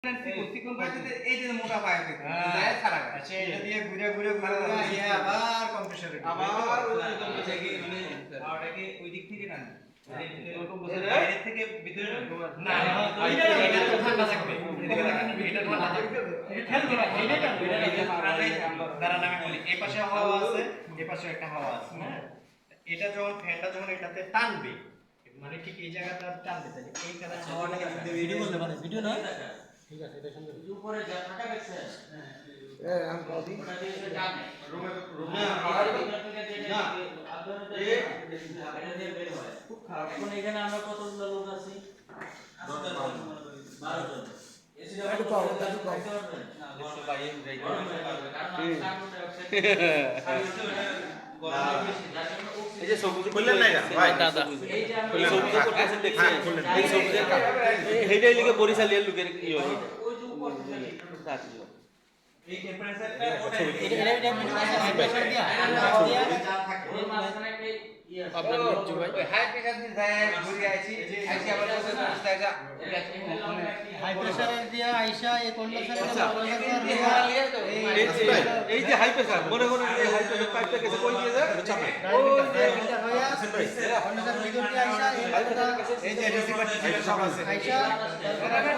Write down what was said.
চিকন পাইতে এই যে মোটা পায় কিন্তু যায় ছাড়া আচ্ছা এটা দিয়ে ঘুরে ঘুরে ঘুরে আবার কম্প্রেসর আবার ওই থেকে মানে পাওয়াটাকে ওই দিক থেকে টান বাইরে থেকে ভিতরে না এটা তো ঠান্ডা থাকবে এটা ঠান্ডা থাকবে খেলবে না এইটা দাঁড়ান আমি বলি এই পাশে হাওয়া আছে এই পাশে একটা হাওয়া আছে হ্যাঁ এটা যখন ফ্যানটা যখন এটাতে টানবে মানে ঠিক এই জায়গাটা টানবে তাহলে এই কারণে হাওয়াটাকে ভিডিও করলে মানে ভিডিও না ঠিক আছে এটা সুন্দর উপরে যা ফাটা গেছে হ্যাঁ আমি বলি ওটা দিয়ে টানে রুমে না এটা দিয়ে বের হয় খুব খারাপ এখন এখানে আমরা কতগুলো লোক আছি 12 জন এসে যাবে একটু পাও একটু পাও না 122 যাই এই যে সবুজ খুললেন না এটা ভাই দাদা এই যে আমি সবুজ করতেছেন দেখছেন এই সবুজের হেইটাই লিখে বরিশালিয়ার লোকের ই হয় ওই যে উপর থেকে এই টেম্পারেচারটা এটা হাই প্রেসার দিয়া যা থাকে ওর মাঝখানে একটা ইয়ে আপনার মিট্টু ভাই হাই প্রেসার দিয়ে যায় ঘুরে আইছি আইছি আবার বসে বসে যা হাই প্রেসার দিয়া আইসা এই কন্ডেন্সারে এই যে হাই প্রেসার মনে মনে এই হাই প্রেসার পাইপটা গেছে কই দিয়ে যায় চাপে ওই যে এটা হইয়া কন্ডেন্সার ভিতর দিয়ে আইসা এই যে রিসিভার সব আছে আইসা